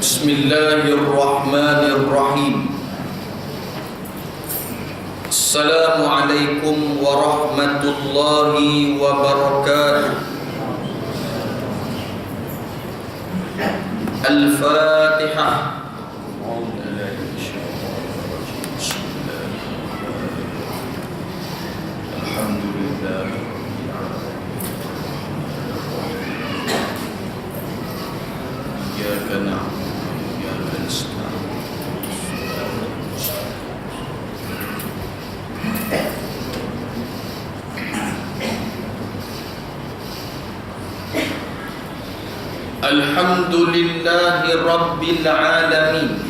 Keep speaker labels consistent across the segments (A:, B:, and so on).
A: Bismillahirrahmanirrahim. Assalamualaikum warahmatullahi wabarakatuh. Al-Fatihah. Alhamdulillahi Rabbil Alamin.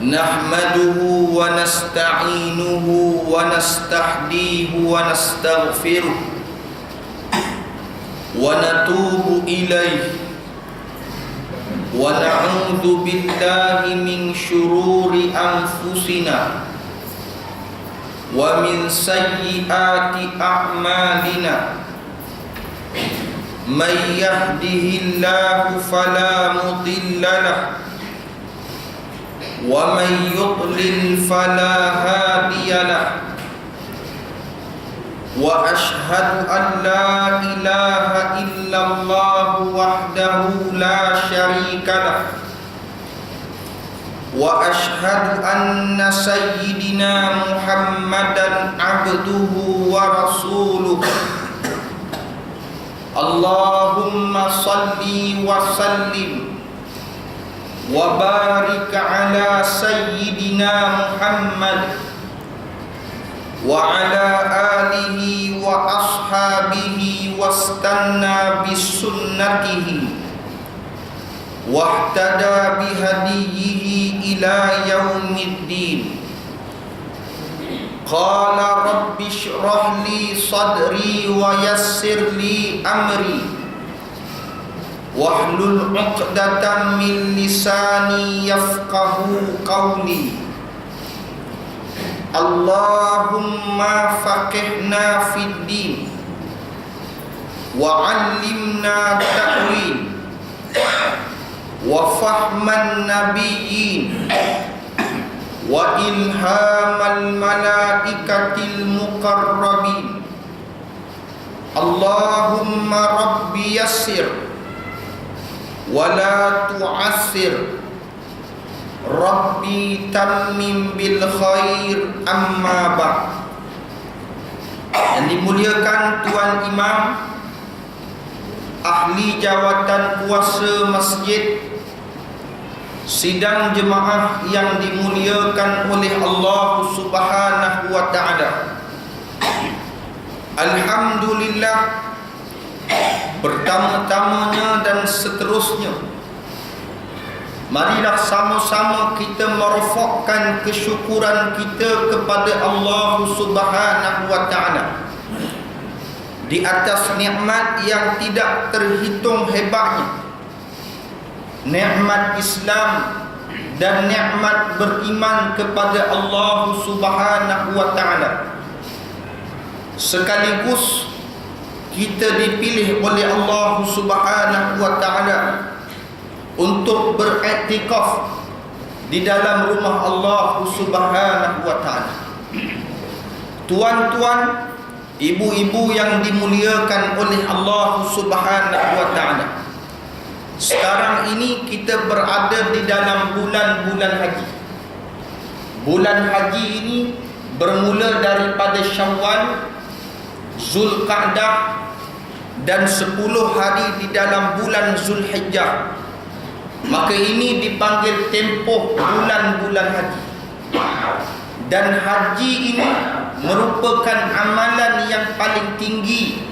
A: Nahmaduhu wa nasta'inuhu wa nastahdihu wa nastaghfiruh wa natubu ilayhi wa na'udzu billahi min syururi anfusina wa min sayyiati a'malina. Man yahdihillahu fala mudilla lahu wa man yudlil fala hadiya lahu. Wa ashhadu an la ilaha illallah wahdahu la syarika lahu wa ashhadu anna sayyidina Muhammadan abduhu wa rasuluh. Allahumma salli wa sallim wa barik ala sayyidina Muhammad wa ala alihi wa ashabihi wastanna bisunnatihi wahtada bihadiyihi ila yaumiddin. Qala rabbi shrah li sadri wa yassir li amri wahlul 'uqdatam min lisani yafqahu qawli. Allahumma faqihna fid din wa 'allimna ta'wil wa fahman nabiyyin wa ilhamal malaikatil muqarrabin. Allahumma rabbi yassir wa la tu'assir, rabbi tammim bil khair, amma ba'd. Yang dimuliakan Tuan Imam, ahli jawatan kuasa masjid, sidang jemaah yang dimuliakan oleh Allah Subhanahu wa ta'ala. Alhamdulillah, pertama-tamanya dan seterusnya, marilah sama-sama kita merofakkan kesyukuran kita kepada Allah Subhanahu wa ta'ala di atas nikmat yang tidak terhitung hebatnya, nikmat Islam dan nikmat beriman kepada Allah Subhanahu wa ta'ala. Sekaligus kita dipilih oleh Allah Subhanahu wa ta'ala untuk beriktikaf di dalam rumah Allah Subhanahu wa ta'ala. Tuan-tuan, ibu-ibu yang dimuliakan oleh Allah Subhanahu wa ta'ala, sekarang ini kita berada di dalam bulan-bulan haji. Bulan haji ini bermula daripada Syawal, Zulqa'dah dan 10 hari di dalam bulan Zulhijjah. Maka ini dipanggil tempoh bulan-bulan haji. Dan haji ini merupakan amalan yang paling tinggi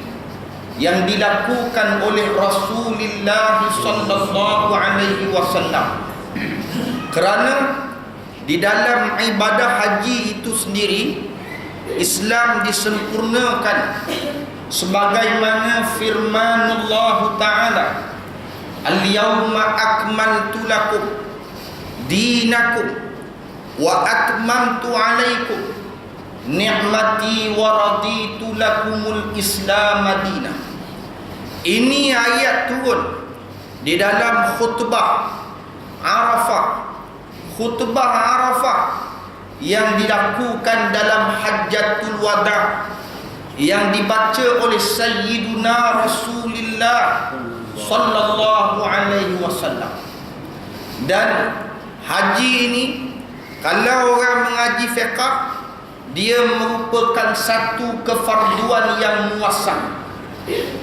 A: yang dilakukan oleh Rasulullah sallallahu alaihi wasallam. Kerana di dalam ibadah haji itu sendiri, Islam disempurnakan sebagaimana firman Allah Ta'ala, Al-yawma akmaltu lakum dinakum wa atmamtu alaikum ni'mati wa raditu lakumul Islam madinah. Ini ayat turun di dalam khutbah Arafah yang dilakukan dalam Hajjatul Wada yang dibaca oleh Sayyiduna Rasulullah sallallahu alaihi wasallam. Dan haji ini, kalau orang mengaji fiqh, dia merupakan satu kefarduan yang muassam,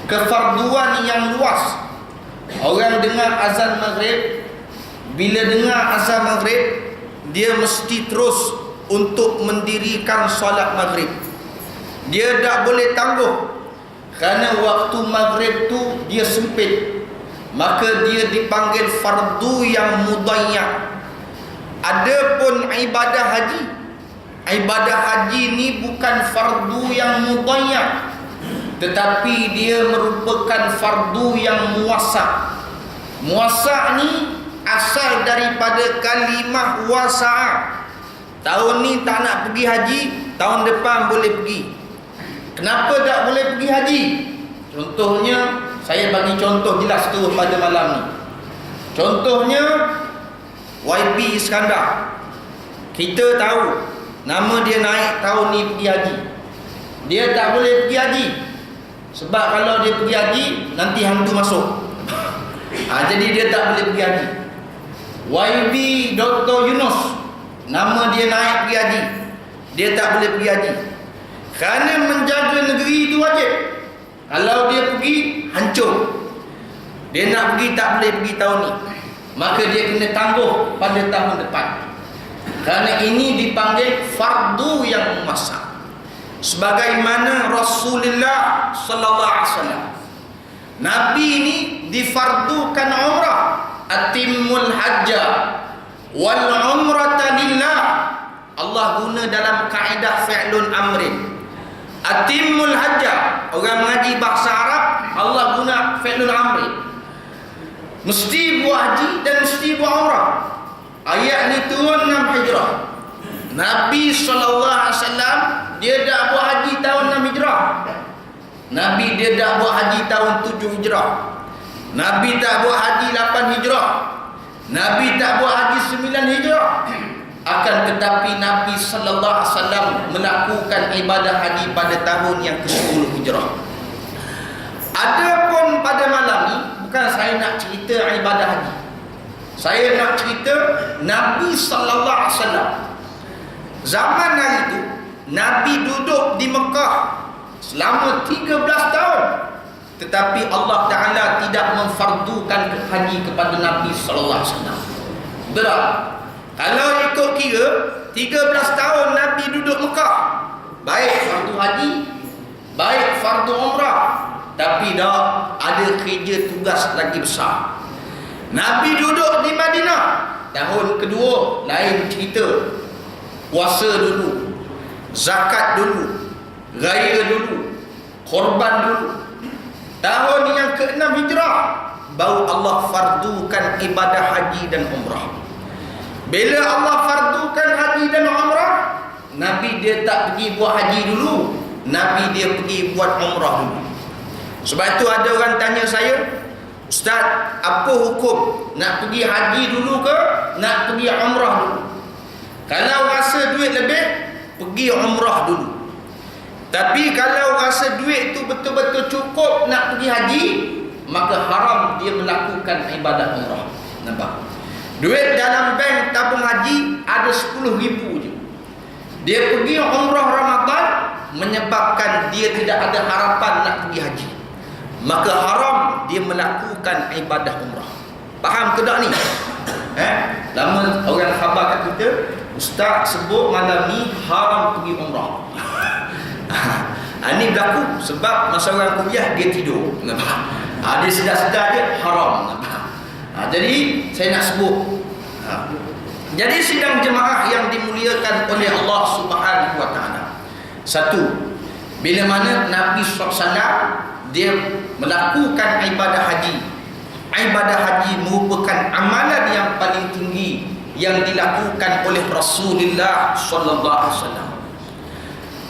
A: kefarduan yang luas. Orang dengar azan maghrib, bila dengar azan maghrib, dia mesti terus untuk mendirikan solat maghrib. Dia tak boleh tangguh, kerana waktu maghrib tu dia sempit, maka dia dipanggil fardu yang mudayya'. Adapun ibadah haji ni bukan fardu yang mudayya', tetapi dia merupakan fardu yang muwassa'. Muwassa' ni asal daripada kalimah wasa'a. Tahun ni tak nak pergi haji, tahun depan boleh pergi. Kenapa tak boleh pergi haji? Contohnya, saya bagi contoh jelas tu pada malam ni. Contohnya YB Iskandar. Kita tahu nama dia naik tahun ni pergi haji. Dia tak boleh pergi haji, sebab kalau dia pergi haji nanti hantu masuk. Jadi dia tak boleh pergi haji. YB Dr. Yunus, nama dia naik pergi haji, dia tak boleh pergi haji, kerana menjaga negeri itu wajib. Kalau dia pergi, hancur. Dia nak pergi, tak boleh pergi tahun ni, maka dia kena tangguh pada tahun depan. Kerana ini dipanggil fardu yang muassam. Sebagaimana Rasulullah sallallahu alaihi wasallam, Nabi ini difardukan umrah. Atimul hajja wal umrata lillah. Allah guna dalam kaedah fi'lun amrin. Atimul hajja, orang mengaji bahasa Arab, Allah guna fi'lun amrin. Mesti buat haji dan mesti buat umrah. Ayat ni turun 6 Hijrah. Nabi SAW dia dah buat haji tahun 6 Hijrah. Nabi dia dah buat haji tahun 7 Hijrah. Nabi tak buat haji 8 Hijrah. Nabi tak buat haji 9 Hijrah. Akan tetapi Nabi SAW melakukan ibadah haji pada tahun yang ke-10 Hijrah. Adapun pada malam ni, bukan saya nak cerita ibadah haji. Saya nak cerita Nabi SAW. Zaman hari itu, Nabi duduk di Mekah selama 13 tahun. Tetapi Allah Ta'ala tidak memfardukan haji kepada Nabi SAW. Betul? Kalau ikut kira 13 tahun Nabi duduk Mekah, baik fardu haji, baik fardu umrah, tapi dah ada kerja tugas lagi besar. Nabi duduk di Madinah tahun kedua, lain cerita. Puasa dulu, zakat dulu, raya dulu, korban dulu. Tahun yang ke-6 Hijrah baru Allah fardukan ibadah haji dan umrah. Bila Allah fardukan haji dan umrah, Nabi dia tak pergi buat haji dulu, Nabi dia pergi buat umrah dulu. Sebab itu ada orang tanya saya, Ustaz, apa hukum nak pergi haji dulu ke nak pergi umrah dulu? Kalau rasa duit lebih, pergi umrah dulu. Tapi kalau rasa duit tu betul-betul cukup nak pergi haji, maka haram dia melakukan ibadah umrah. Nampak? Duit dalam bank tabung haji ada 10,000 je. Dia pergi umrah Ramadan menyebabkan dia tidak ada harapan nak pergi haji, maka haram dia melakukan ibadah umrah. Faham ke tak ni? Lama orang khabar kat kita, Ustaz sebut malam ni haram pergi umrah. Ini berlaku sebab masa orang kuliah dia tidur. Dia sedar-sedar dia haram. Jadi saya nak sebut. Jadi sidang jemaah yang dimuliakan oleh Allah Subhanahu Wa Taala. Satu, bila mana Nabi SAW dia melakukan ibadah haji. Ibadah haji merupakan amalan yang paling tinggi yang dilakukan oleh Rasulullah sallallahu alaihi wasallam.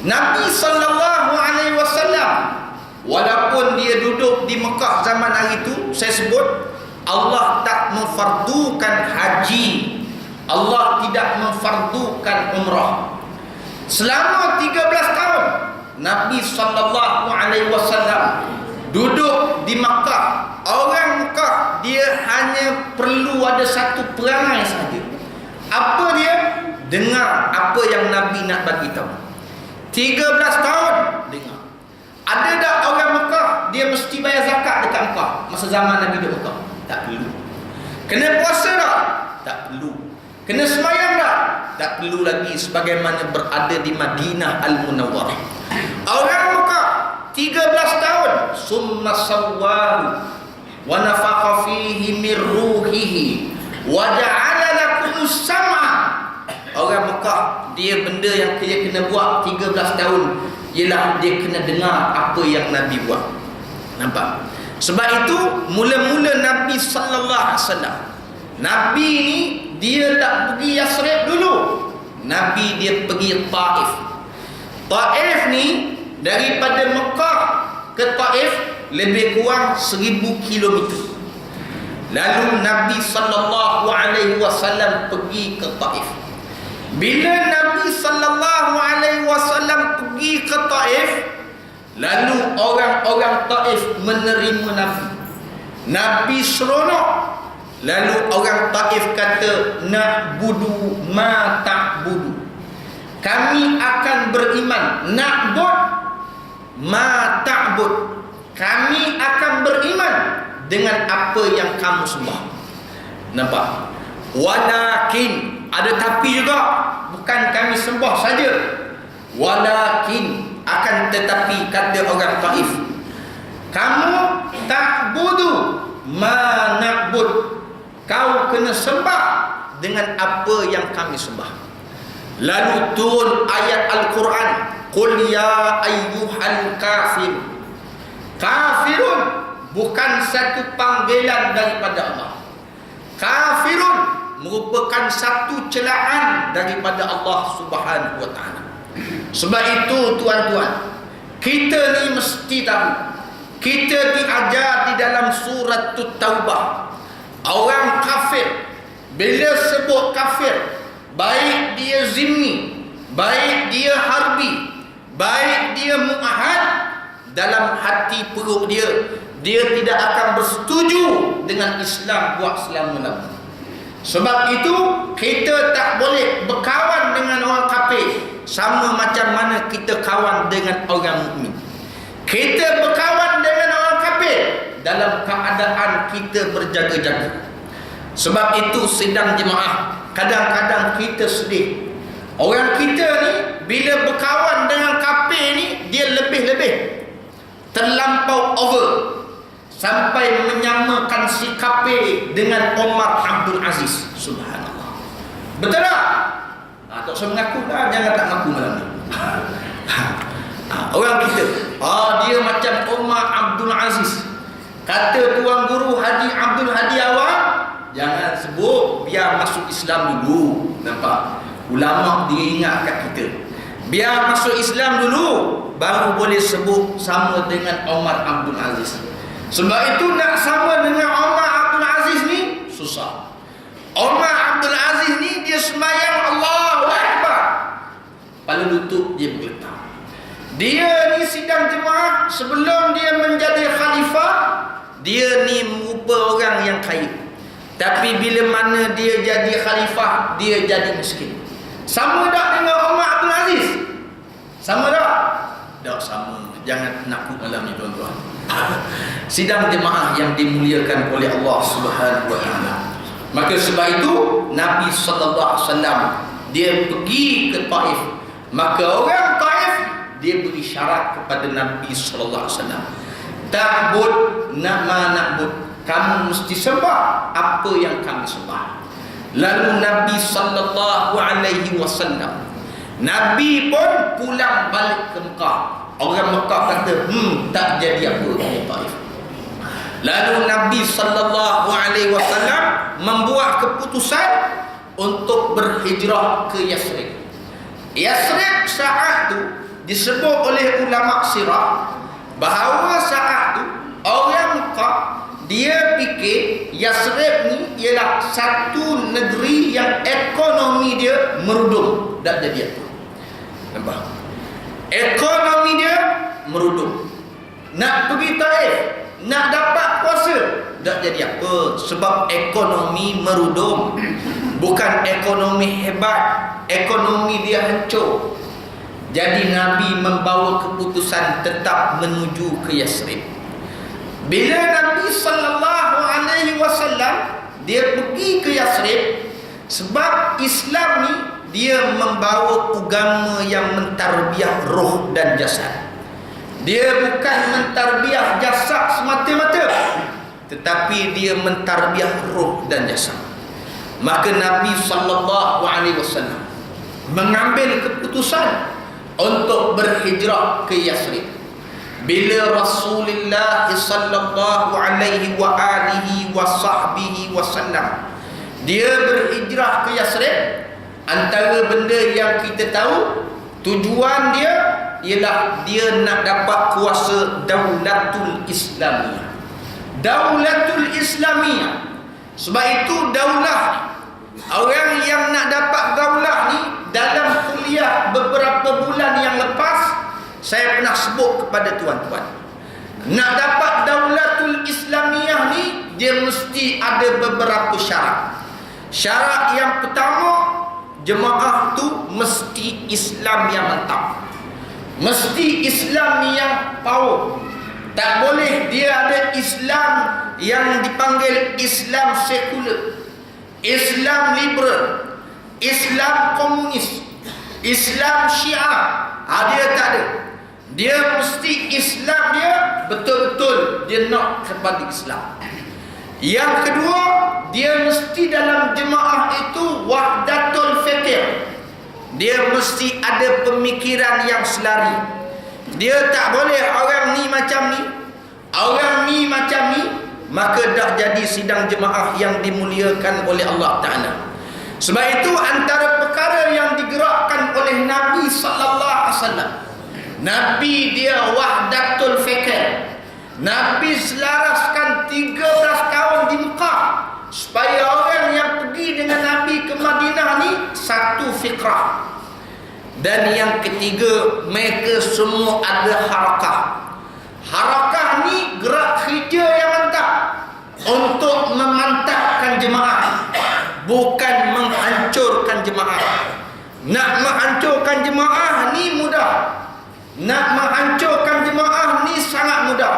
A: Nabi sallallahu alaihi wasallam walaupun dia duduk di Mekah zaman hari itu, saya sebut Allah tak memfardukan haji, Allah tidak memfardukan umrah. Selama 13 tahun Nabi SAW duduk di Makkah. Orang Makkah dia hanya perlu ada satu perangai saja. Apa dia? Dengar apa yang Nabi nak bagi tahu. 13 tahun dengar. Ada tak orang Mekah dia mesti bayar zakat dekat Mekah masa zaman Nabi di Mekah? Tak perlu. Kena puasa tak? Tak perlu. Kena sembahyang tak? Tak perlu lagi, sebagaimana berada di Madinah Al-Munawwarah. Orang Mekah 13 tahun summa sawwahu wa nafakha fihi min ruhihi wa ja'ala lakumus sam'a. Orang Mekah dia benda yang dia kena buat 13 tahun ialah dia kena dengar apa yang Nabi buat. Nampak? Sebab itu mula-mula Nabi sallallahu alaihi wasallam, Nabi ni dia tak pergi Yasrib dulu. Nabi dia pergi Taif. Taif ni daripada Mekah ke Taif lebih kurang 1000 kilometer. Lalu Nabi sallallahu alaihi wasallam pergi ke Taif. Bila Nabi sallallahu alaihi wasallam pergi ke Taif, lalu orang-orang Taif menerima Nabi. Nabi seronok. Lalu orang Taif kata, na'budu ma ta'budu. Kami akan beriman. Na'bud ma ta'bud. Kami akan beriman dengan apa yang kamu sembah. Nampak? Walakin, ada tapi juga, bukan kami sembah saja. Walakin, akan tetapi, kata orang Taif, kamu ta'budu ma na'bud. Kau kena sembah dengan apa yang kami sembah. Lalu turun ayat Al-Quran, qul ya ayyuhal kafir. Kafirun bukan satu panggilan daripada Allah. Kafirun merupakan satu celaan daripada Allah Subhanahu wa taala. Sebab itu tuan-tuan, kita ni mesti tahu. Kita diajar di dalam surah Taubah. Orang kafir, bila sebut kafir, baik dia zimmi, baik dia harbi, baik dia mu'ahad, dalam hati perut dia tidak akan bersetuju dengan Islam buat selama-lamanya. Sebab itu kita tak boleh berkawan dengan orang kafir sama macam mana kita kawan dengan orang mukmin. Kita berkawan dengan orang kafir dalam keadaan kita berjaga-jaga. Sebab itu sidang jemaah, kadang-kadang kita sedih. Orang kita ni bila berkawan dengan kafir ni, dia lebih-lebih terlampau over, sampai menyamakan si kafir dengan Omar Abdul Aziz. Subhanallah. Betul tak? Tak usah mengaku lah, jangan tak mengaku malam ni. Orang kita, dia macam Omar Abdul Aziz. Kata tuan guru Haji Abdul Hadi awal, jangan sebut, biar masuk Islam dulu. Nampak? Ulama dia ingatkan kita, biar masuk Islam dulu, baru boleh sebut sama dengan Omar Abdul Aziz. Sebab itu nak sama dengan Omar Abdul Aziz ni susah. Omar Abdul Aziz ni dia sembahyang Allahu Akbar, kepala lutut dia bergetar. Dia ni sidang jemaah, sebelum dia menjadi khalifah, dia ni merupa orang yang kaya. Tapi bila mana dia jadi khalifah, dia jadi miskin. Sama tak dengan Omar Abdul Aziz? Sama tak? Tak sama. Jangan nakut malam ni tuan-tuan. Sidang jemaah yang dimuliakan oleh Allah Subhanahu wa taala. Maka sebab itu Nabi sallallahu alaihi wasallam dia pergi ke Taif. Maka orang Taif dia beri syarat kepada Nabi sallallahu alaihi wasallam. Ta'bud nama na'bud. Kamu mesti sembah apa yang kami sembah. Lalu Nabi sallallahu alaihi wasallam, Nabi pun pulang balik ke Mekah. Orang Mekah kata, tak jadi apa di Taif. Lalu Nabi sallallahu alaihi wasallam membuat keputusan untuk berhijrah ke Yasrib. Yasrib saat itu disebut oleh ulama sirah bahawa saat itu orang Mekah dia fikir Yasrib ni ialah satu negeri yang ekonomi dia merudum, tak jadi apa. Nampak? Ekonomi dia merudum. Nak pergi Taif, nak dapat kuasa, tak jadi apa. Sebab ekonomi merudum. Bukan ekonomi hebat, ekonomi dia hancur. Jadi Nabi membawa keputusan tetap menuju ke Yasrib. Bila Nabi sallallahu alaihi wasallam dia pergi ke Yasrib, sebab Islam ni dia membawa agama yang mentarbiah roh dan jasad. Dia bukan mentarbiah jasad semata-mata, tetapi dia mentarbiah roh dan jasad. Maka Nabi sallallahu alaihi wasallam mengambil keputusan untuk berhijrah ke Yasrib. Bila Rasulullah sallallahu alaihi wa alihi wa sahbihi wasallam dia berhijrah ke Yasrib, antara benda yang kita tahu tujuan dia ialah dia nak dapat kuasa Daulatul Islamiyah. Daulatul Islamiyah. Sebab itu daulah, orang yang nak dapat daulah ni, dalam kuliah beberapa bulan yang lepas saya pernah sebut kepada tuan-tuan, nak dapat Daulatul Islamiyah ni dia mesti ada beberapa syarat. Syarat yang pertama, jemaah tu mesti Islam yang mantap, mesti Islam yang power. Tak boleh dia ada Islam yang dipanggil Islam sekular, Islam liberal, Islam komunis, Islam Syiah. Dia tak ada. Dia mesti Islam dia betul-betul dia nak kepada Islam. Yang kedua, dia mesti dalam jemaah itu wahdatul fikir. Dia mesti ada pemikiran yang selari. Dia tak boleh orang ni macam ni, orang ni macam ni, maka dah jadi sidang jemaah yang dimuliakan oleh Allah Ta'ala. Sebab itu antara perkara yang digerakkan oleh Nabi sallallahu alaihi wasallam, Nabi dia wahdatul fikir. Nabi selaraskan 13 tahun di Mekah supaya orang yang pergi dengan Nabi ke Madinah ni satu fikrah. Dan yang ketiga, mereka semua ada harakah. Harakah ni gerak kerja yang mantap untuk memantapkan jemaah, bukan menghancurkan jemaah. Nak menghancurkan jemaah ni mudah. Nak menghancurkan jemaah ni sangat mudah.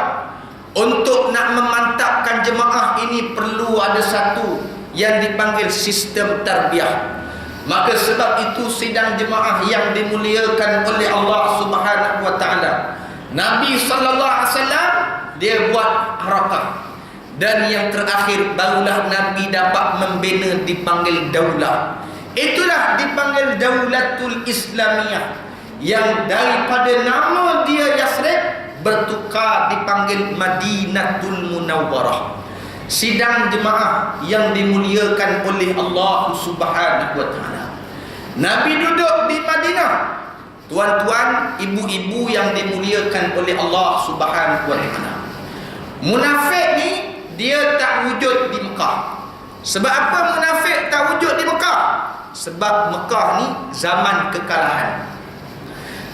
A: Untuk nak memantapkan jemaah ini perlu ada satu yang dipanggil sistem tarbiyah. Maka sebab itu sidang jemaah yang dimuliakan oleh Allah Subhanahu wa taala, Nabi sallallahu alaihi wasallam dia buat harakah. Dan yang terakhir barulah Nabi dapat membina dipanggil daulah. Itulah dipanggil Daulatul Islamiyah, yang daripada nama dia Yasrib bertukar dipanggil Madinatul Munawwarah. Sidang jemaah yang dimuliakan oleh Allah Subhanahu wa taala. Nabi duduk di Madinah. Tuan-tuan, ibu-ibu yang dimuliakan oleh Allah Subhanahu wa taala. Munafik ni dia tak wujud di Mekah. Sebab apa munafik tak wujud di Mekah? Sebab Mekah ni zaman kekalahan.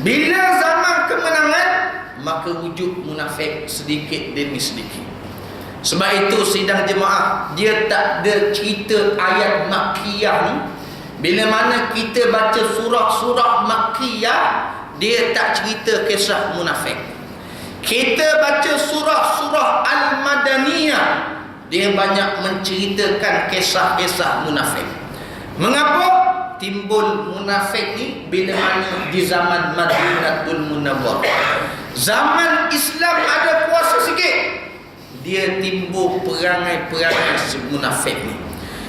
A: Bila zaman kemenangan, maka wujud munafik sedikit demi sedikit. Sebab itu sidang jemaah dia tak ada cerita ayat Makkiyah ni. Bila mana kita baca surah-surah Makkiyah, dia tak cerita kisah munafik. Kita baca surah-surah Al-Madaniyah, dia banyak menceritakan kisah-kisah munafik. Mengapa timbul munafik ni? Bila mana di zaman Madinatul Munawwarah, zaman Islam ada kuasa sikit, dia timbul perangai-perangai si munafik ni.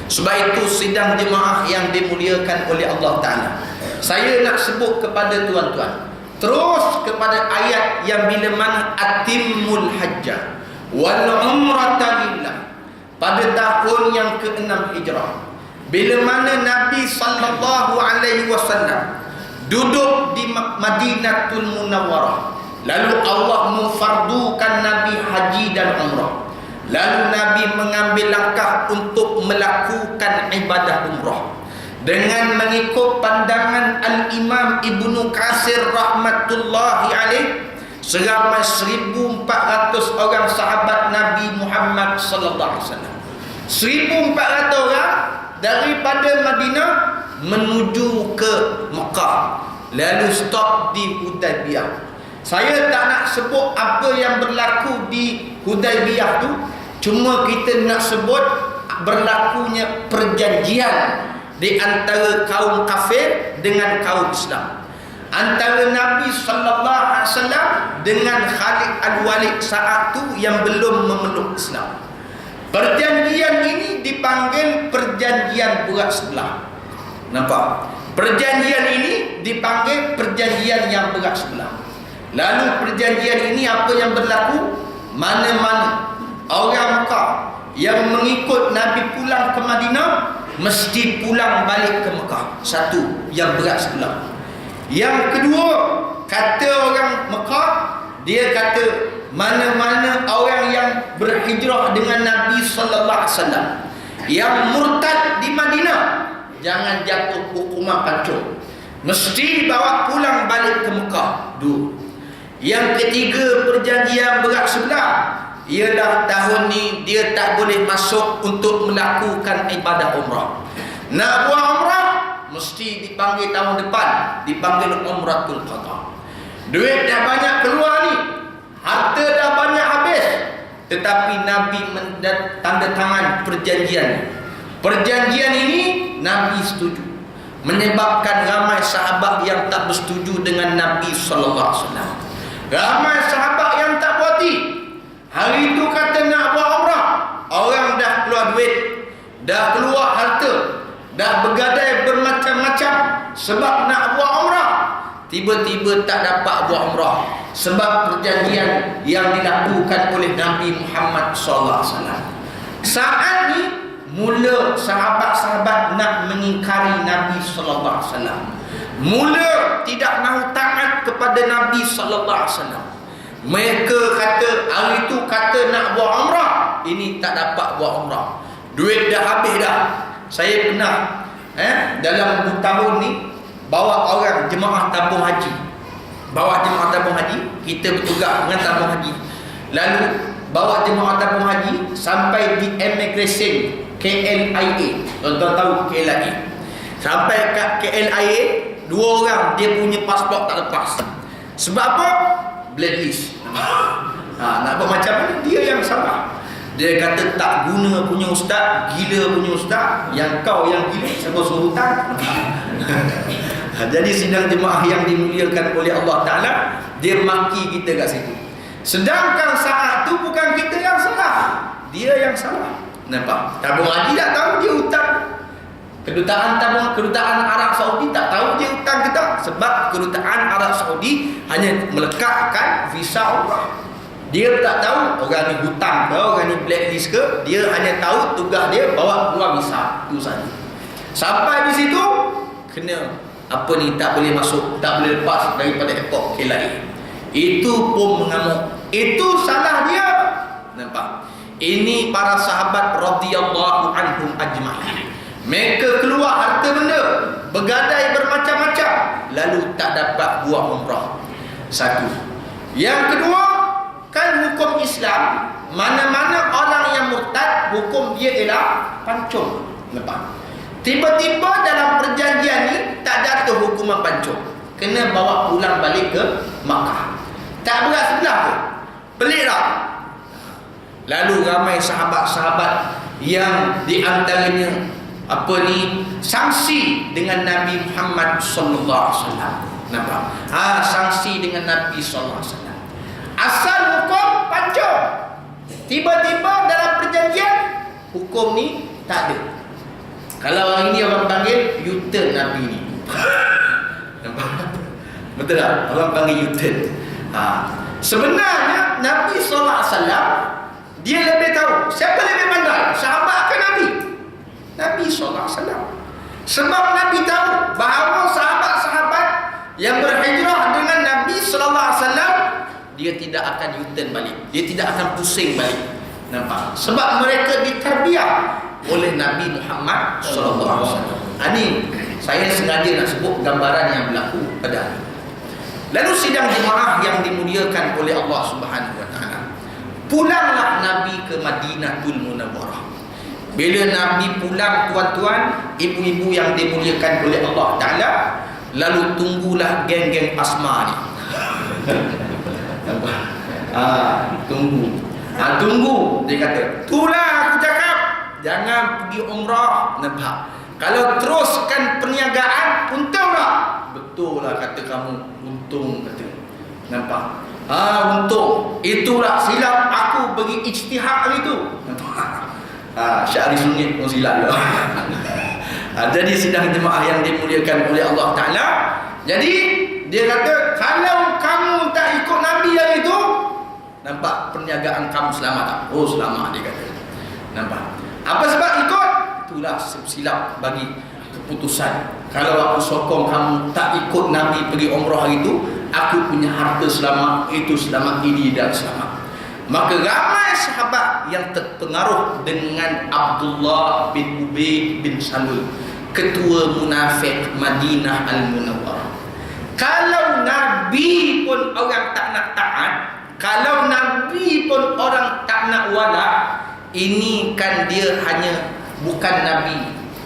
A: Sebab itu sidang jemaah yang dimuliakan oleh Allah Ta'ala, saya nak sebut kepada tuan-tuan terus kepada ayat yang bila mana atimmul hajjah wal umrata lillah, pada tahun yang ke-6 Hijrah, bila mana Nabi sallallahu alaihi wasallam duduk di Madinatul Munawwarah, lalu Allah memfardukan Nabi haji dan umrah. Lalu Nabi mengambil langkah untuk melakukan ibadah umrah dengan mengikut pandangan Al-Imam Ibnu Katsir rahmatullahi alaih. Seramai 1,400 orang sahabat Nabi Muhammad sallallahu alaihi wasallam, 1,400 orang daripada Madinah menuju ke Mekah, lalu stop di Hudaybiyah. Saya tak nak sebut apa yang berlaku di Hudaybiyah tu, cuma kita nak sebut berlakunya perjanjian di antara kaum kafir dengan kaum Islam, antara Nabi sallallahu alaihi wasallam dengan Khalid Al-Walid saat tu yang belum memeluk Islam. Perjanjian ini dipanggil perjanjian berat sebelah. Nampak? Perjanjian ini dipanggil perjanjian yang berat sebelah. Lalu perjanjian ini apa yang berlaku? Mana-mana orang Mekah yang mengikut Nabi pulang ke Madinah mesti pulang balik ke Mekah. Satu, yang berat sebelah. Yang kedua, kata orang Mekah, dia kata mana-mana orang yang berhijrah dengan Nabi sallallahu alaihi wasallam yang murtad di Madinah, jangan jatuh hukuman pancung, mesti dibawa pulang balik ke Mekah. Dua. Yang ketiga, perjanjian berat sebelah ialah tahun ni dia tak boleh masuk untuk melakukan ibadah umrah. Nak buat umrah mesti dipanggil tahun depan, dipanggil umratul qada. Duit dah banyak keluar ni, harta dah banyak habis, tetapi Nabi tanda tangan perjanjian. Perjanjian ini Nabi setuju, menyebabkan ramai sahabat yang tak bersetuju dengan Nabi sallallahu alaihi wasallam. Ramai sahabat yang tak puati. Hari itu kata nak buat umrah, orang dah keluar duit, dah keluar harta, dah bergadai bermacam-macam sebab nak buat umrah. Tiba-tiba tak dapat buat umrah sebab perjanjian yang dilakukan oleh Nabi Muhammad sallallahu alaihi wasallam. Saat ni mula sahabat-sahabat nak mengingkari Nabi sallallahu alaihi wasallam. Mula tidak mahu taat kepada Nabi sallallahu alaihi wasallam. Mereka kata hari itu kata nak buat umrah, ini tak dapat buat umrah. Duit dah habis dah. Saya pernah dalam 2 tahun ni bawa orang jemaah tabung haji. Bawa jemaah tabung haji, kita bertugas dengan tabung haji. Lalu bawa jemaah tabung haji sampai di immigration KLIA. Tuan-tuan tahu KLIA. Sampai kat KLIA, 2 orang dia punya pasport tak lepas. Sebab apa? Blacklist. Nak buat macam mana? Dia yang salah. Dia kata tak guna punya ustaz, gila punya ustaz, yang kau yang gila, siapa suruh hutang? Jadi sidang jemaah yang dimuliakan oleh Allah Ta'ala, dia maki kita kat situ. Sedangkan saat tu bukan kita yang salah, dia yang salah. Nampak? Tabung haji tak tahu dia hutang. Kedutaan Arab Saudi tak tahu dia hutang ke tak, sebab kedutaan Arab Saudi hanya melekatkan visa umrah. Dia tak tahu orang ni hutang ke, orang ni blacklist ke. Dia hanya tahu tugas dia bawa keluar visa, itu saja. Sampai di situ kena apa ni, tak boleh masuk, tak boleh lepas daripada airport KLIA. Itu pun mengamuk. Itu salah dia. Nampak? Ini para sahabat radhiyallahu anhum ajma'in. Mereka keluar harta benda, bergadai bermacam-macam, lalu tak dapat buat umrah. Satu. Yang kedua, kan hukum Islam, mana-mana orang yang murtad, hukum dia ialah pancung. Nampak? Tiba-tiba dalam perjanjian ni tak jatuh hukuman pancung, kena bawa pulang balik ke Makkah. Tak berat sebelah tu. Pelik tak? Lalu ramai sahabat-sahabat yang diantaranya sanksi dengan Nabi Muhammad sallallahu alaihi wasallam. Nampak? Sanksi dengan Nabi sallallahu alaihi wasallam. Asal hukum pancung, tiba-tiba dalam perjanjian hukum ni tak ada. Kalau hari ni orang panggil U-turn Nabi ni. Nampak? Betul tak? Orang panggil U-turn. Sebenarnya Nabi sallallahu alaihi wasallam dia lebih tahu. Siapa lebih pandai? Sahabat ke Nabi? Nabi sallallahu alaihi wasallam. Sebab Nabi tahu bahawa sahabat-sahabat yang berhijrah dengan Nabi sallallahu alaihi wasallam, dia tidak akan U-turn balik. Dia tidak akan pusing balik. Nampak? Sebab mereka ditarbiah oleh Nabi Muhammad SAW. Ini saya sengaja nak sebut gambaran yang berlaku pada hari. Lalu sidang jemaah yang dimuliakan oleh Allah Subhanahu Wa Taala. Pulanglah Nabi ke Madinatul Munawwarah. Bila Nabi pulang, tuan-tuan, ibu-ibu yang dimuliakan oleh Allah Taala, lalu tunggulah geng-geng Asma ni. Tunggu. Dia kata, itulah aku cakap, jangan pergi umrah. Nampak? Kalau teruskan perniagaan, untung tak? Betul lah kata kamu, untung kata. Nampak? Untung. Itulah silap aku bagi ijtihad hari tu. Nampak? Syahri Sunnit pun silap juga. Jadi sidang jemaah yang dimuliakan oleh Allah Ta'ala. Jadi dia kata, kalau kamu tak ikut Nabi hari itu, nampak perniagaan kamu selamat tak? Oh selamat, dia kata. Nampak? Apa sebab ikut? Itulah silap bagi keputusan. Kalau aku sokong kamu tak ikut Nabi pergi umrah hari itu, aku punya harta selamat, itu selamat, ini dan selamat. Maka ramai sahabat yang terpengaruh dengan Abdullah bin Ubay bin Salul, ketua munafik Madinah Al-Munawwarah. Kalau Nabi pun orang tak nak taat, kalau Nabi pun orang tak nak wala, ini kan dia hanya bukan Nabi.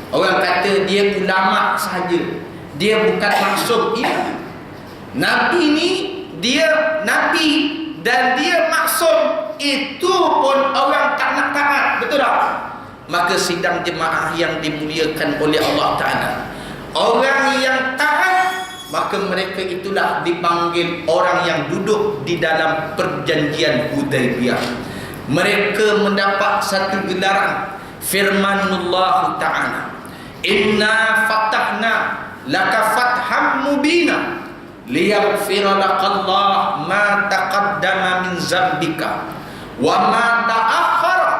A: Orang kata dia ulama sahaja, dia bukan maksum. Ya, Nabi ni dia Nabi dan dia maksum, itu pun orang tak nak taat. Betul tak? Maka sidang jemaah yang dimuliakan oleh Allah Ta'ala, orang yang taat, maka mereka itulah dipanggil orang yang duduk di dalam perjanjian Hudaibiyah. Mereka mendapat satu gelaran firmanullah Ta'ala, inna fatahna laka fatham mubina liyaghfira lakallah ma taqaddama min zambika wa ma ta'akhkhara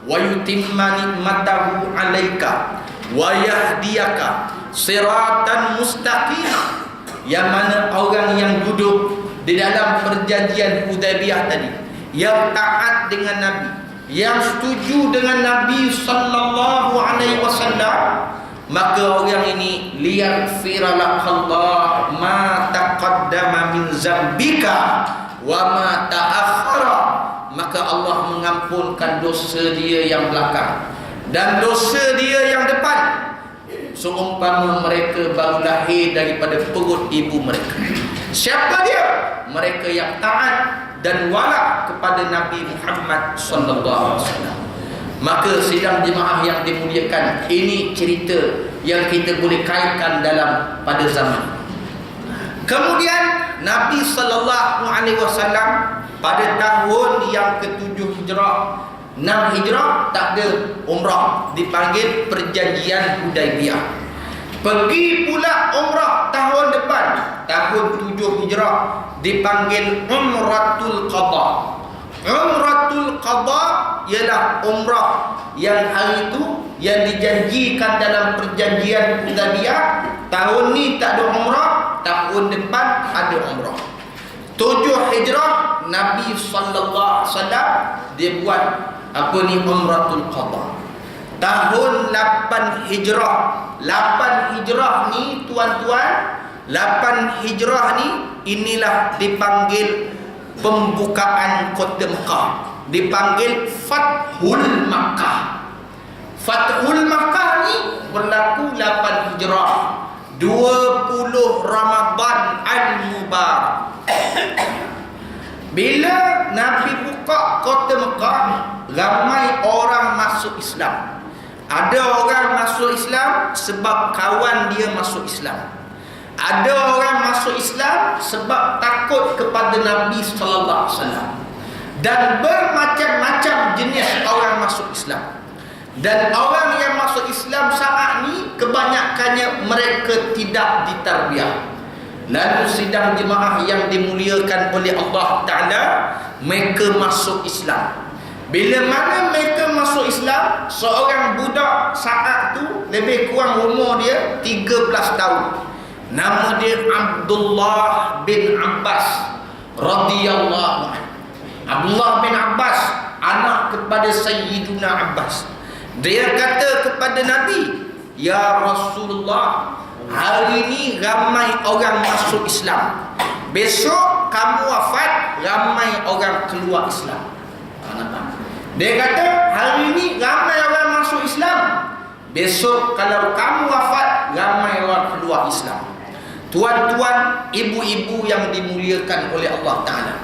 A: wa yutimma ni'matahu 'alaika wa yahdiyaka siratan mustaqima. Yang mana orang yang duduk di dalam perjanjian Hudaibiyah tadi, yang taat dengan Nabi, yang setuju dengan Nabi sallallahu alaihi wasallam, maka orang ini liyaghfira lakallah ma taqaddama min zambika wa ma ta'akhkhara, maka Allah mengampunkan dosa dia yang belakang dan dosa dia yang depan, seumpama mereka baru lahir daripada perut ibu mereka. Siapa dia? Mereka yang taat dan wala kepada Nabi Muhammad sallallahu alaihi wasallam. Maka sidang jemaah yang dimuliakan, ini cerita yang kita boleh kaitkan dalam pada zaman. Kemudian Nabi sallallahu alaihi wasallam pada tahun yang ke-7 Hijrah, 6 Hijrah tak ada umrah, dipanggil perjanjian Hudaibiyah. Pergi pula umrah tahun depan, tahun 7 Hijrah, dipanggil Umratul Qadha. Umratul Qadha ialah umrah yang hari itu yang dijanjikan dalam perjanjian Hudaibiyah. Tahun ni tak ada umrah, tahun depan ada umrah. 7 Hijrah Nabi sallallahu alaihi wasallam dia buat apa ni, Umratul Qadha. Tahun 8 Hijrah. 8 Hijrah ni tuan-tuan, 8 Hijrah ni inilah dipanggil pembukaan Kota Mekah, dipanggil Fathul Makkah. Fathul Makkah ni berlaku 8 Hijrah, 20 Ramadan Al-Mubarak. Bila Nabi buka Kota Mekah, ramai orang masuk Islam. Ada orang masuk Islam sebab kawan dia masuk Islam. Ada orang masuk Islam sebab takut kepada Nabi sallallahu alaihi wasallam. Dan bermacam-macam jenis orang masuk Islam. Dan orang yang masuk Islam saat ni kebanyakannya mereka tidak ditarbiah. Lalu sidang jemaah yang dimuliakan oleh Allah Ta'ala, mereka masuk Islam. Bila mana mereka masuk Islam, seorang budak saat tu lebih kurang umur dia 13 tahun. Nama dia Abdullah bin Abbas radhiyallahu anhu. Abdullah bin Abbas anak kepada Sayyiduna Abbas. Dia kata kepada Nabi, "Ya Rasulullah, hari ini ramai orang masuk Islam. Besok kamu wafat, ramai orang keluar Islam." Dia kata, hari ini ramai orang masuk Islam. Besok kalau kamu wafat, ramai orang keluar Islam. Tuan-tuan, ibu-ibu yang dimuliakan oleh Allah Ta'ala,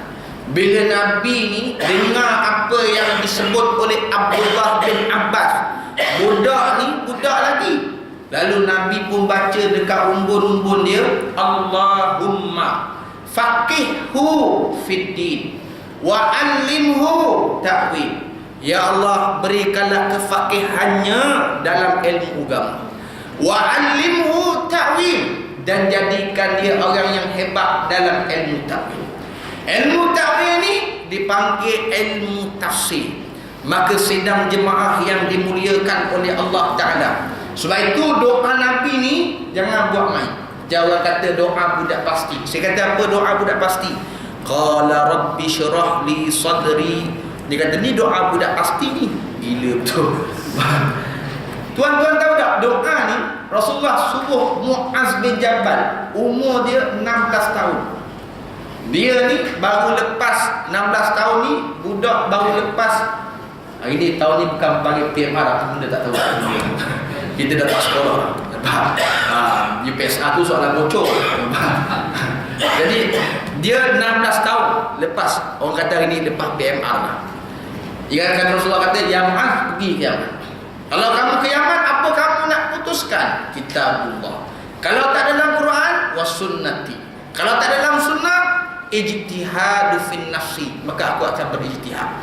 A: bila Nabi ni dengar apa yang disebut oleh Abdullah bin Abbas, budak ni budak lagi, lalu Nabi pun baca dekat umbun-umbun dia, Allahumma faqihhu fid din wa 'allimhu ta'wil. Ya Allah, berikanlah kefaqihannya dalam ilmu agama, wa 'allimhu ta'wil, dan jadikan dia orang yang hebat dalam ilmu ta'wil. Ilmu ta'wil ni dipanggil ilmu tafsir. Maka sidang jemaah yang dimuliakan oleh Allah Ta'ala, sebab itu doa Nabi ni jangan buat main. Jangan kata doa budak pasti. Saya kata apa doa budak pasti? Qala rabbi syrah li sadri. Dia kata ni doa budak pasti ni. Gila betul. Tuan-tuan tahu tak, doa ni Rasulullah suruh Muaz bin Jabal, umur dia 16 tahun. Dia ni baru lepas 16 tahun ni, budak baru lepas. Hari ni tahun ni bukan panggil PMR, apa benda tak tahu. Kita dah tak sekolah. UPSA tu soalan bocor. Jadi dia 16 tahun lepas, orang kata hari ni lepas PMR lah. Dia kata, Rasulullah kata, ya Muaz, pergi kiamat. Kalau kamu kiamat, apa kamu nak putuskan? Kitabullah. Kalau tak dalam Quran, was sunnati. Kalau tak dalam sunnah, ijtihadu fin nafsi, maka aku akan berijtihad.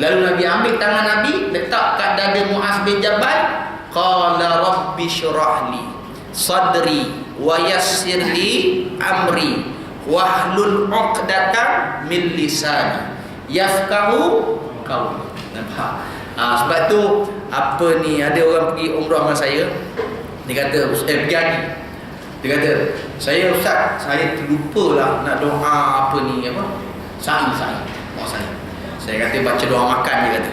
A: Lalu Nabi ambil tangan Nabi, letak kat dada Muaz bin Jabal. Qala rabbi syrah li sadri wa yassir li amri wahlul 'uqdatan min lisani yafqahu qawli. Nampak? Sebab tu apa ni, ada orang pergi umrah dengan saya. Dia kata pergi haji. Dia kata, saya ustaz, saya terlupa lah nak doa apa ni, apa? Sa'i. Saya kata baca doa makan. Dia kata,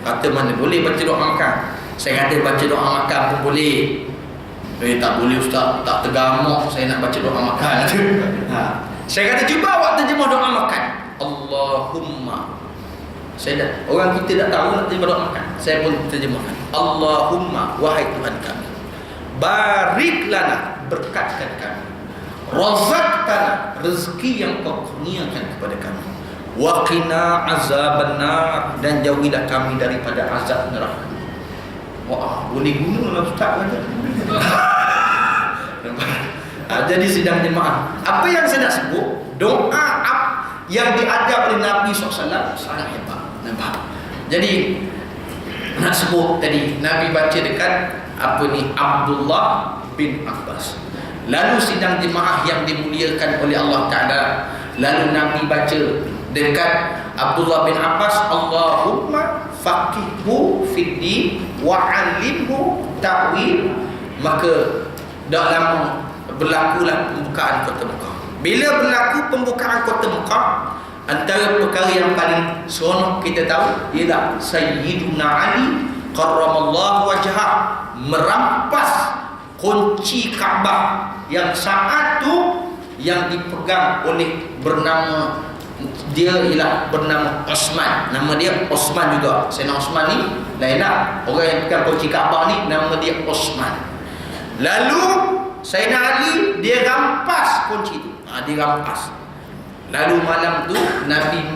A: kata mana boleh baca doa makan. Saya kata baca doa makan pun boleh. Tak boleh ustaz, tak tergamak saya nak baca doa makan. Saya kata cuba awak terjemah doa makan. Allahumma, orang kita tak tahu nak terjemah doa makan. Saya pun terjemahkan. Allahumma, wahai Tuhan kami, barik lana, berkatkan kami, razaqtana, rezeki yang kau kurniakan kepada kami, wa qina azabannar, dan jauhilah kami daripada azab neraka. Wah, boleh guna lah ustaz kata. Jadi sidang jemaah, apa yang saya nak sebut, doa yang diajar oleh Nabi SAW sangat hebat. Nampak? Jadi nak sebut tadi, Nabi baca dekat apa ni, Abdullah bin Abbas. Lalu sidang jemaah yang dimuliakan oleh Allah Ta'ala, lalu Nabi baca dekat Abdullah bin Abbas, Allahumma faqihhu fid din wa 'allimhu ta'wil. Maka dah lama berlakulah pembukaan kota Mekah. Bila berlaku pembukaan kota Mekah, antara perkara yang paling seronok kita tahu ialah Sayyiduna Ali karramallahu wajhah merampas kunci Kaabah yang saat tu yang dipegang oleh bernama, dia ialah bernama Osman. Nama dia Osman juga. Sayyidina Osman ni lain lah, orang yang pegang kunci Kaabah ni nama dia Osman. Lalu Sayyidina Ali dia rampas kunci tu. Dia rampas. Lalu malam tu Nabi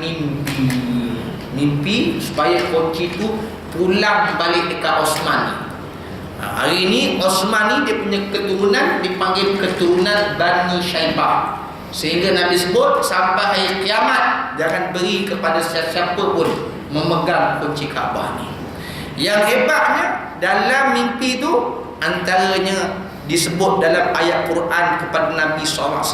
A: mimpi supaya kunci tu pulang balik dekat Osman ni. Hari ni Osman ni dia punya keturunan dipanggil keturunan Bani Syaibah. Sehingga Nabi sebut sampai hari kiamat jangan beri kepada siapa pun memegang kunci Kaabah ni. Yang hebatnya dalam mimpi tu, antaranya disebut dalam ayat Quran kepada Nabi SAW,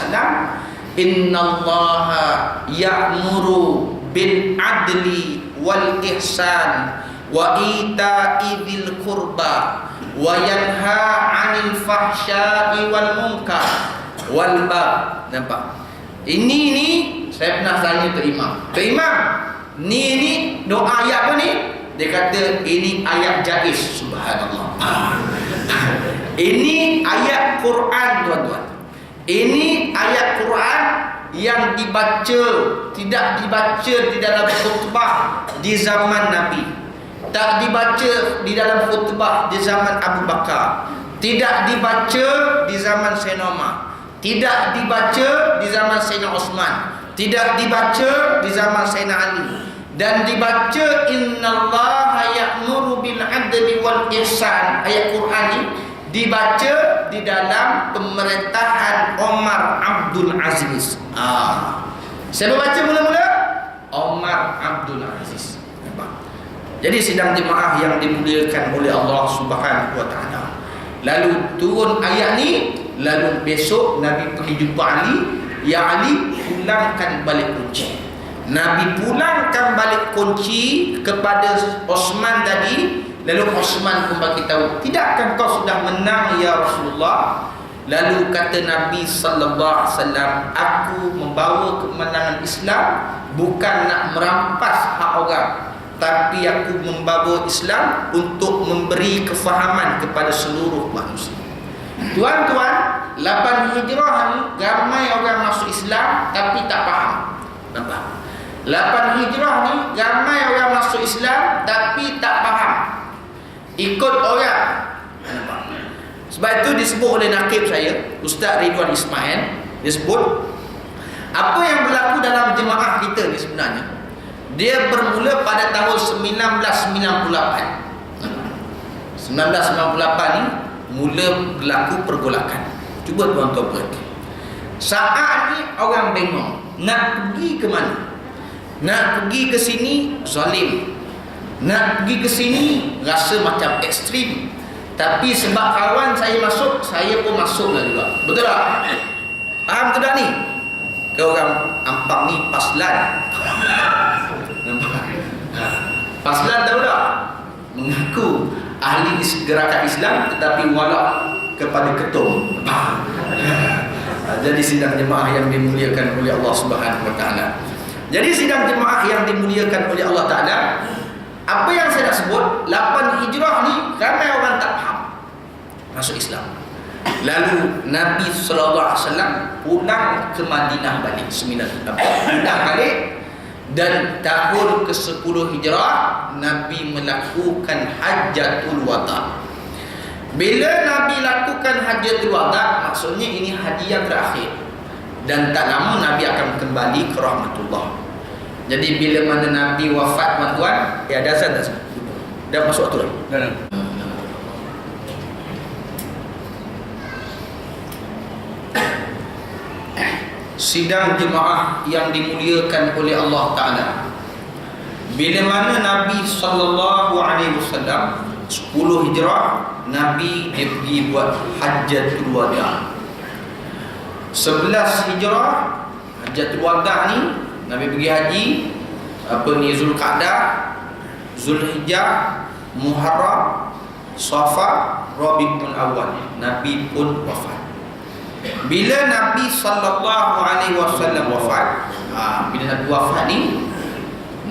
A: innallaha ya'muru bil adli wal ihsan wa ita'i dzil qurba wa yanha 'anil fahsya'i wal munkar wal baghi. Nampak? Ini ni saya pernah tanya ke Imam. Ke Imam, Ni doa ayat apa ni? Dia kata ini ayat jaiz. Subhanallah. Ini ayat Quran, tuan-tuan. Ini ayat Quran yang dibaca, tidak dibaca di dalam khutbah di zaman Nabi, tak dibaca di dalam khutbah di zaman Abu Bakar, tidak dibaca di zaman Sayyidina Umar, tidak dibaca di zaman Sayyidina Osman, tidak dibaca di zaman Sayyidina Ali, dan dibaca innallaha ya'muru bil adli wal ihsan. Ayat Quran ini dibaca di dalam pemerintahan Omar Abdul Aziz. Siapa baca mula-mula? Omar Abdul Aziz. Jadi sidang jemaah yang dimuliakan oleh Allah Subhanahu wa taala. Lalu turun ayat ni, lalu besok Nabi pergi jumpa Ali, ya Ali, pulangkan balik kunci. Nabi pulangkan balik kunci kepada Osman tadi. Lalu Osman pun bagi tahu, tidakkah kau sudah menang ya Rasulullah? Lalu kata Nabi sallallahu alaihi wasallam, aku membawa kemenangan Islam bukan nak merampas hak orang, tapi aku membawa Islam untuk memberi kefahaman kepada seluruh manusia. Tuan-tuan, 8 Hijrah ni ramai orang masuk Islam tapi tak faham. Nampak? 8 Hijrah ni ramai orang masuk Islam tapi tak faham. Ikut orang. Sebab itu disebut oleh nakib saya, Ustaz Ridwan Ismail, disebut apa yang berlaku dalam jemaah kita ni sebenarnya, dia bermula pada tahun 1998. 1998 ni mula berlaku pergolakan. Cuba tuan-tuan perhati. Saat ni orang bengong nak pergi ke mana. Nak pergi ke sini zalim, nak pergi ke sini rasa macam ekstrim. Tapi sebab kawan saya masuk, saya pun masuklah juga. Betul tak? Faham tu dah ni? Ke orang Ampang ni paslan. Nampak? Paslan tahu tak? Mengaku ahli gerakan Islam tetapi walak kepada ketum. Jadi sidang jemaah yang dimuliakan oleh Allah Subhanahu wa taala. Jadi sidang jemaah yang dimuliakan oleh Allah Ta'ala, apa yang saya nak sebut, 8 Hijrah ni ramai orang tak faham masuk Islam. Lalu Nabi SAW pulang ke Madinah balik 9 pulang balik. Dan tahun ke-10 Hijrah Nabi melakukan Hajjatul Wada. Bila Nabi lakukan Hajjatul Wada, maksudnya ini haji yang terakhir, dan tak lama Nabi akan kembali ke rahmatullah. Jadi bila mana Nabi wafat, tuan-tuan, ada azan tak? Dah masuk waktu dah? Dah. Sidang jemaah yang dimuliakan oleh Allah Ta'ala, bila mana Nabi sallallahu alaihi wasallam 10 Hijrah, Nabi dia pergi buat Hajjatul Wada. 11 Hijrah Hajjatul Wada ni Nabi pergi haji, Zulqa'dah, Zulhijjah, Muharram, Safar, Rabiul Awal, Nabi pun wafat. Bila Nabi sallallahu alaihi wasallam wafat, bila Nabi wafat ni,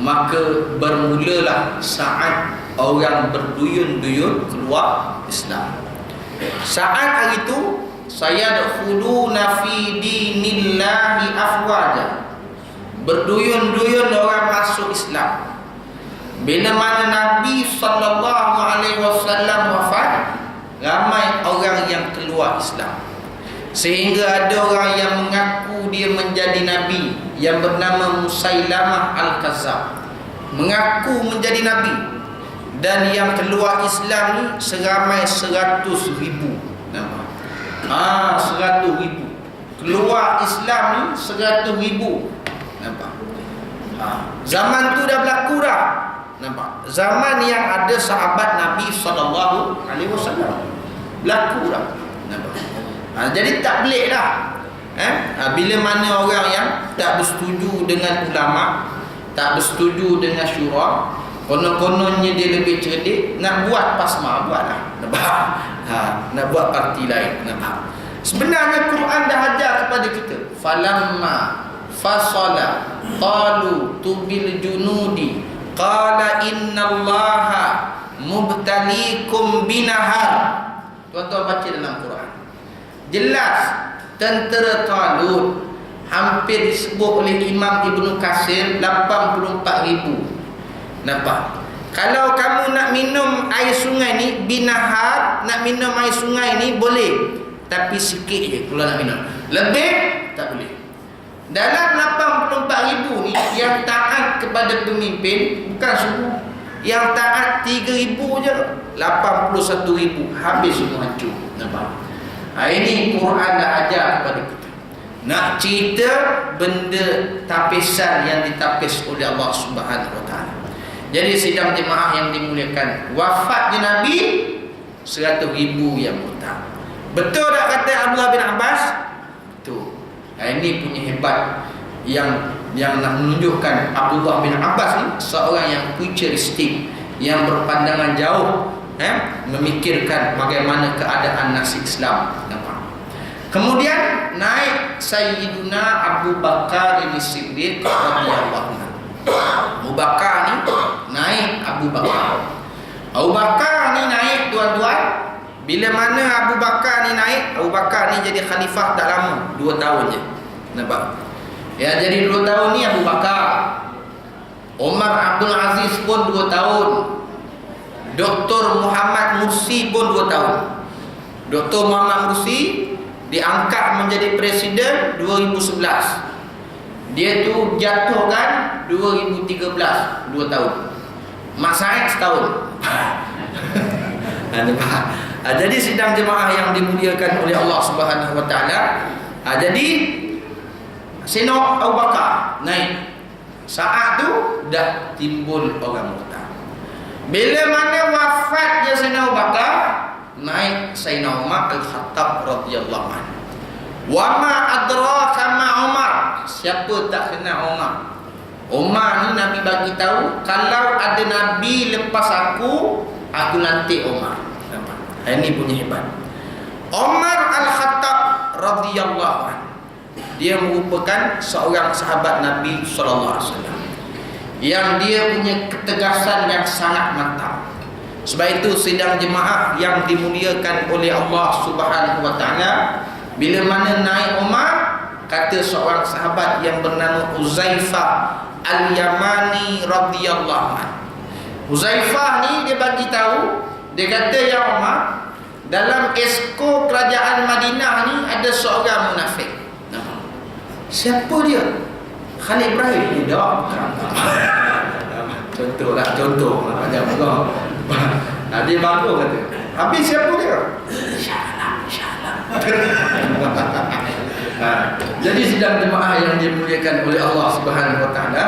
A: maka bermulalah saat orang berduyun-duyun keluar Islam. Saat hari itu, sayadkhuluna fi dinillahi afwaja, berduyun-duyun orang masuk Islam. Bila mana Nabi sallallahu alaihi wasallam wafat, ramai orang yang keluar Islam. Sehingga ada orang yang mengaku dia menjadi nabi, yang bernama Musailamah Al-Kazzab, mengaku menjadi nabi. Dan yang keluar Islam ni seramai 100,000. 100,000 keluar Islam ni 100,000. Nampak? Zaman tu dah berlaku dah. Nampak? Zaman yang ada sahabat Nabi sallallahu alaihi wasallam berlaku dah. Nampak? Jadi tak pelik dah. Bila mana orang yang tak bersetuju dengan ulama, tak bersetuju dengan syura, konon-kononnya dia lebih cerdik, nak buat pasma, buat lah. Nampak? Nak buat parti lain. Nampak? Sebenarnya Quran dah ajar kepada kita, falamma fasala qalu tubil junudi qala innallaha mubtaliikum binahar. Tuan-tuan baca dalam Quran. Jelas tentera Talut hampir disebut oleh Imam Ibnu Katsir 84,000. Nampak? Kalau kamu nak minum air sungai ni binahar, nak minum air sungai ni boleh, tapi sikit je kalau nak minum. Lebih tak boleh. Dalam 84,000 ni yang taat kepada pemimpin bukan semua. Yang taat 3,000 je, 81,000 habis semua hancur. Nampak? Ini Quran dah ajar kepada kita. Nak cerita benda tapisan yang ditapis oleh Allah Subhanahu Wa Taala. Jadi sidang jemaah yang dimuliakan, wafatnya Nabi 100,000 yang murtad. Betul tak kata Abdullah bin Abbas? Betul. Ini punya hebat yang nak menunjukkan Abdullah bin Abbas ni seorang yang futuristik, yang berpandangan jauh, memikirkan bagaimana keadaan nasib Islam. Kemudian naik Sayyiduna Abu Bakar As-Siddiq radhiyallahu anhu. Abu Bakar ni naik Abu Bakar. Abu Bakar ni naik tuan-tuan. Bila mana Abu Bakar ni naik, Abu Bakar ni jadi khalifah tak lama, 2 tahun je. Nampak? Ya, jadi 2 tahun ni Abu Bakar. Umar Abdul Aziz pun 2 tahun. Dr. Muhammad Mursi pun 2 tahun. Dr. Muhammad Mursi diangkat menjadi presiden 2011. Dia tu jatuhkan 2013, 2 tahun. Mak Said setahun. Jadi sidang jemaah yang dimuliakan oleh Allah Subhanahu Wa Taala. Jadi Sayyidina Abu Bakar naik. Saat tu dah timbul orang murtad. Bila mana wafatnya Sayyidina Abu Bakar, naik Sayyidina Umar Al-Khattab radhiyallahu anhu. Wa ma adraka ma Umar. Siapa tak kenal Umar? Umar ni Nabi bagi tahu, kalau ada Nabi lepas aku lantik Umar. Nampak? Ini punya hebat. Umar Al-Khattab radhiyallahu anhu, dia merupakan seorang sahabat Nabi sallallahu alaihi wasallam yang dia punya ketegasan yang sangat mantap. Sebab itu sidang jemaah yang dimuliakan oleh Allah Subhanahu Wa Taala, bila mana naik Umar, kata seorang sahabat yang bernama Huzaifah Al-Yamani radhiyallahu anhu. Huzaifah ni dia bagi tahu, dia kata, ya Umar, dalam esko kerajaan Madinah ni ada seorang munafik. Siapa dia? Khalid Ibrahim. Tidak. Contoh. Dia bagus kata. Habis siapa dia? Insya-Allah. Jadi sidang jemaah yang dimuliakan oleh Allah Subhanahu Wa Taala.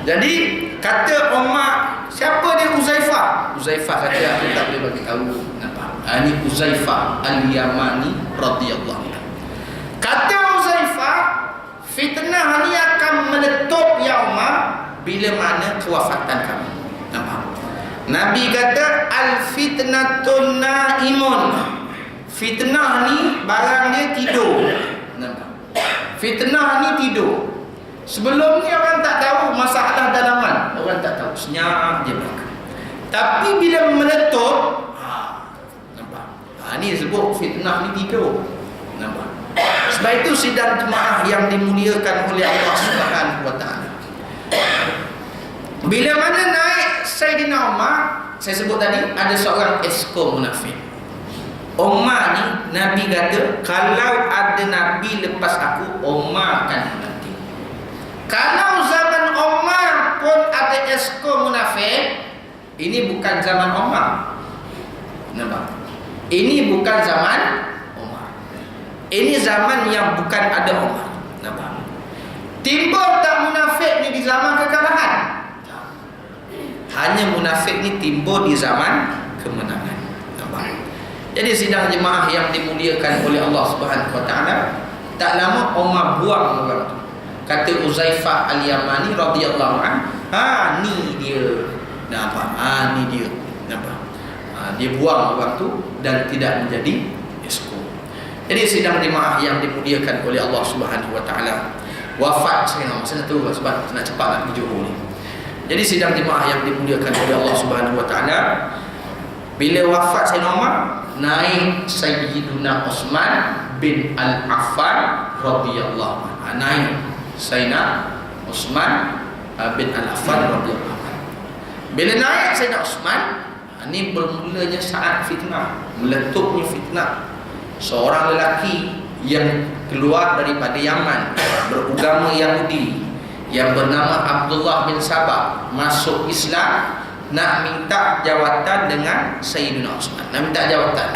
A: Jadi kata Umar, siapa dia Huzaifah? Huzaifah kata, aku tak boleh bagi tahu. Nampak? Ini Huzaifah Al-Yamani radhiyallahu anhu. Kata Huzaifah, fitnah ni akan meletup ya Umar bila mana kewafatan kamu. Nampak? Nabi kata, al-fitnatun naimun. Fitnah ni barang dia tidur. Nampak? Fitnah ni tidur. Sebelum ni orang tak tahu masalah dalaman, orang tak tahu, senyap je belakang. Tapi bila meletup, nampak? Ni sebut fitnah ni tidur. Nampak? Sebab itu sidang jemaah yang dimuliakan oleh Allah Subhanahu Wa Taala, bila mana naik Sayyidina Umar, saya sebut tadi ada seorang esko munafik. Umar ni Nabi kata, kalau ada Nabi lepas aku, Umar akan nanti. Kalau zaman Umar pun ada esko munafik, ini bukan zaman Umar. Nampak? Ini bukan zaman Umar. Ini zaman yang bukan ada Umar. Nampak? Timbul tak munafik ni di zaman kekalahan? Hanya munafik ni timbul di zaman kemenangan. Nampak? Jadi sidang jemaah yang dimuliakan oleh Allah Subhanahu Wa Taala, tak lama Umar buang orang tu. Kata Huzaifah Al-Yamani radhiyallahu anhu, ni dia. Nampak? Ni dia. Nampak? Dia buang orang tu dan tidak menjadi esko. Jadi sidang jemaah yang dimuliakan oleh Allah Subhanahu Wa Taala, wafat Sayyidina Umar. Saya tahu sebab nak cepat nak pergi Johor ni. Jadi sidang jemaah yang dimuliakan oleh Allah Subhanahu Wa Taala, bila wafat Sayyidina Umar, naik Sayyidina Uthman bin Al-Affan radhiyallahu anhu. Naik Sayyidina Uthman bin Al-Affan radhiyallahu anhu. Bila naik Sayyidina Uthman, ini bermulanya saat fitnah, meletuknya fitnah. Seorang lelaki yang keluar daripada Yaman, beragama Yahudi, yang bernama Abdullah bin Sabah, masuk Islam, nak minta jawatan dengan Sayyidina Uthman. Nak minta jawatan.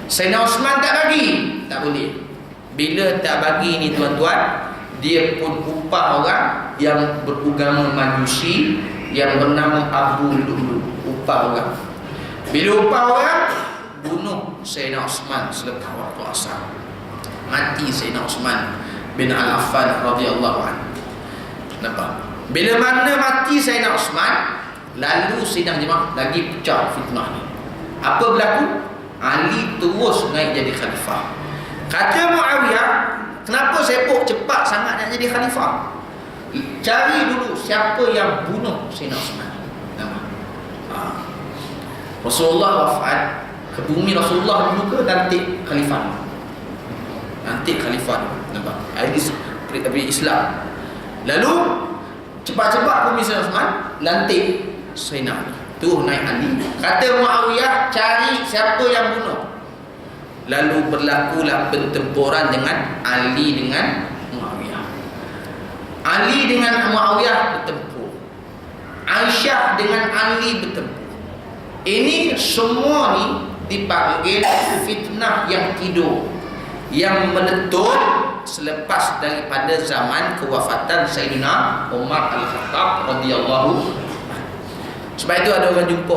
A: Sayyidina Uthman tak bagi, tak boleh. Bila tak bagi ni tuan-tuan, dia pun upah orang yang beragama Majusi yang bernama Abu Lu'lu. Upah orang. Bila upah orang, bunuh Sayyidina Uthman selepas waktu asar. Mati Sayyidina Uthman bin Al-Affan radhiyallahu anhu. Nampak? Bila mana mati Sayyidina Uthman, lalu sidang jemaah lagi pecah fitnah ni. Apa berlaku? Ali terus naik jadi khalifah. Kata Muawiyah, kenapa sibuk cepat sangat nak jadi khalifah? Cari dulu siapa yang bunuh Sayyidina Uthman. Nampak? Rasulullah wafat, ke bumi Rasulullah dulu ke lantik khalifah? Lantik khalifah. Nampak? Ini Islam. Lalu cepat-cepat bumi Sayyidina Uthman lantik Sayyidina Ali. Tu naik Ali. Kata Muawiyah, cari siapa yang bunuh. Lalu berlakulah pertempuran dengan Ali dengan Muawiyah. Ali dengan Muawiyah bertempur. Aisyah dengan Ali bertempur. Ini semua ni dipanggil fitnah yang tidur, yang meletup selepas daripada zaman kewafatan Sayyidina Umar Al-Khattab radhiyallahu. Sebab itu ada orang jumpa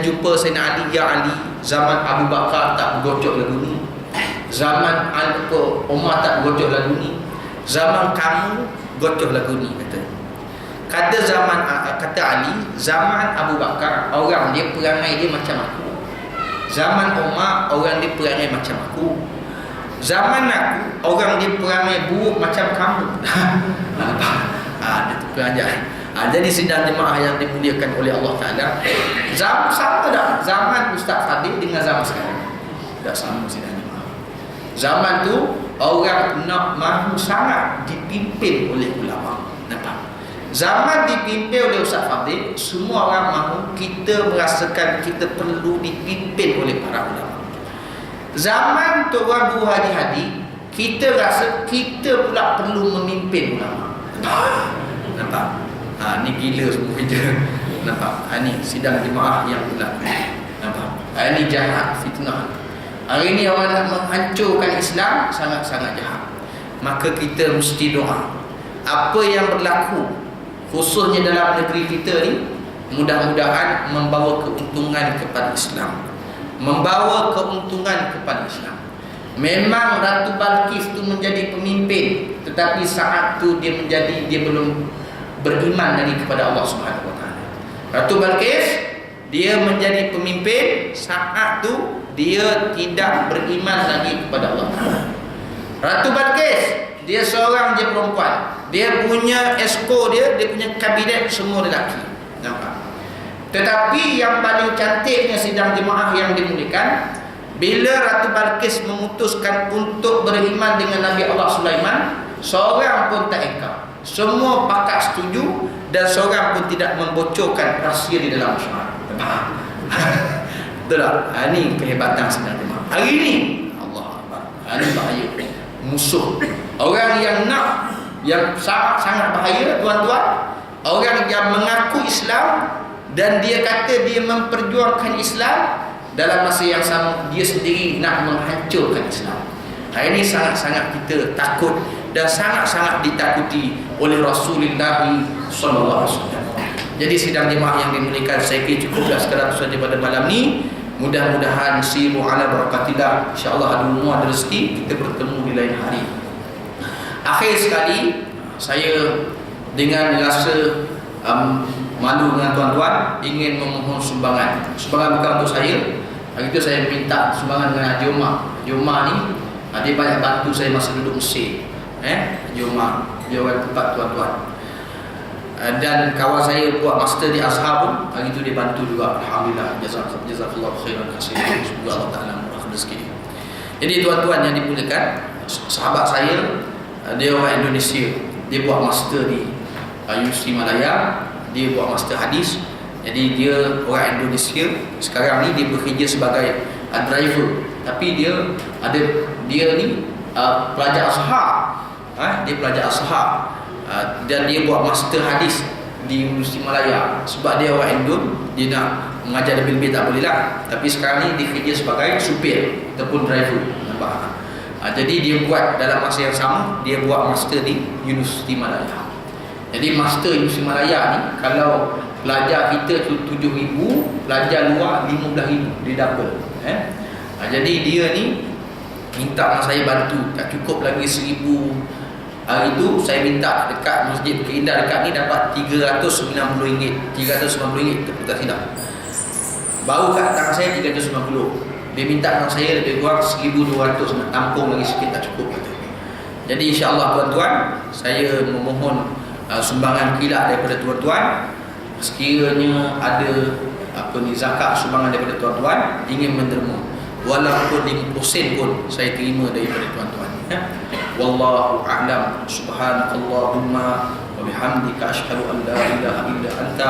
A: jumpa Sayyidina Ali, ya Ali, zaman Abu Bakar tak bergocok lagu ni, zaman Umar tak bergocok lagu ni, zaman kamu gocok lagu ni. Kata Ali, zaman Abu Bakar orang dia perangai dia macam aku, zaman Umar orang dia perangai macam aku, zaman aku orang dia perangai buruk macam kamu. Ada tu pengajar. Jadi sidang jemaah yang dimuliakan oleh Allah Ta'ala, sama tak zaman Ustaz Fadil dengan zaman sekarang? Tak sama sidang jemaah. Zaman tu orang nak mahu sangat dipimpin oleh ulama. Nampak? Zaman dipimpin oleh Ustaz Fadil, semua orang mahu, kita merasakan kita perlu dipimpin oleh para ulama. Zaman Tuan Guru Haji Hadi, kita rasa kita pula perlu memimpin ulama. Nampak? Ni gila semua kerja. Nampak? Ni sidang jemaah yang berlaku. Nampak? Ni jahat, fitnah. Hari ni orang nak menghancurkan Islam, sangat-sangat jahat. Maka kita mesti doa. Apa yang berlaku, khususnya dalam negeri kita ni, mudah-mudahan membawa keuntungan kepada Islam, membawa keuntungan kepada Islam. Memang Ratu Balqis tu menjadi pemimpin, tetapi saat tu dia belum beriman lagi kepada Allah Subhanahu Wa Taala. Ratu Balqis dia menjadi pemimpin, saat tu dia tidak beriman lagi kepada Allah Taala. Ratu Balqis dia seorang je perempuan, dia punya esko dia punya kabinet semua lelaki. Nampak? Tetapi yang paling cantiknya sidang jemaah yang dimuliakan, bila Ratu Balqis memutuskan untuk beriman dengan Nabi Allah Sulaiman, seorang pun tak engkau. Semua pakat setuju dan seorang pun tidak membocorkan rahsia di dalam masyarakat. Betul tak? Ini kehebatan sidang jemaah. Hari ini Allah Akbar. Ini bahaya. Musuh. Orang yang sangat bahaya tuan-tuan, orang yang mengaku Islam dan dia kata dia memperjuangkan Islam, dalam masa yang sama dia sendiri nak menghancurkan Islam. Hari ini sangat-sangat kita takut dan sangat-sangat ditakuti oleh Rasulullah SAW. Jadi sidang jemaah yang dimuliakan, saya kira cukuplah sekadar saja pada malam ni. Mudah-mudahan siru ala barakatillah, insya-Allah ada umur, ada rezeki, kita bertemu di lain hari. Akhir sekali, saya dengan rasa malu dengan tuan-tuan ingin memohon sumbangan. Sumbangan bukan untuk saya. Hari itu saya minta sumbangan dengan Haji Umar. Haji Umar ni dia banyak bantu saya masa duduk Mesir. Jauhan tempat tuan-tuan. Dan kawan saya buat master di Azhar pun, hari itu dia bantu juga. Alhamdulillah, jazakallahu khairan katsiran. Semoga Allah Taala murahkan rezeki dia. Jadi tuan-tuan yang dimuliakan, sahabat saya dia orang Indonesia, dia buat master di Universiti Malaya, dia buat master hadis. Jadi dia orang Indonesia, sekarang ni dia bekerja sebagai driver, tapi dia ni pelajar Azhar. Dia pelajar Azhar. Dan dia buat master hadis di Universiti Malaya. Sebab dia orang Indon, dia nak mengajar lebih-lebih tak boleh lah. Tapi sekarang ni dia kerja sebagai supir ataupun driver. Nampak? Jadi dia buat dalam masa yang sama, dia buat master di Universiti Malaya. Jadi master Universiti Malaya ni, kalau pelajar kita tu 7,000, pelajar luar 15,000, dia double. Jadi dia ni minta saya bantu, tak cukup lagi 1,000. Hari itu saya minta dekat Masjid Bukit Indah dekat ni dapat RM390. RM390 tak silap. Baru kat tangan saya 390. Dia minta dengan saya lebih kurang 1,200, nak tampung lagi sikit tak cukup kata. Jadi insya-Allah tuan-tuan, saya memohon sumbangan kilat daripada tuan-tuan. Sekiranya ada zakat sumbangan daripada tuan-tuan ingin menderma, walaupun 5% pun saya terima daripada tuan-tuan. Wallahu a'lam. Subhanakallahumma wa bihamdika asyhadu an la ilaha illa anta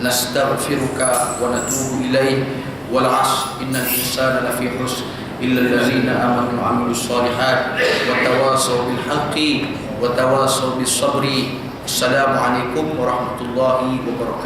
A: nastaghfiruka wa natubu ilaik. Wal 'asr innal insana lafi khusr illa allazina amanu wa 'amilus shalihat wa tawasaw bil haqqi wa tawasaw bis sabri. Assalamualaikum warahmatullahi wabarakatuh.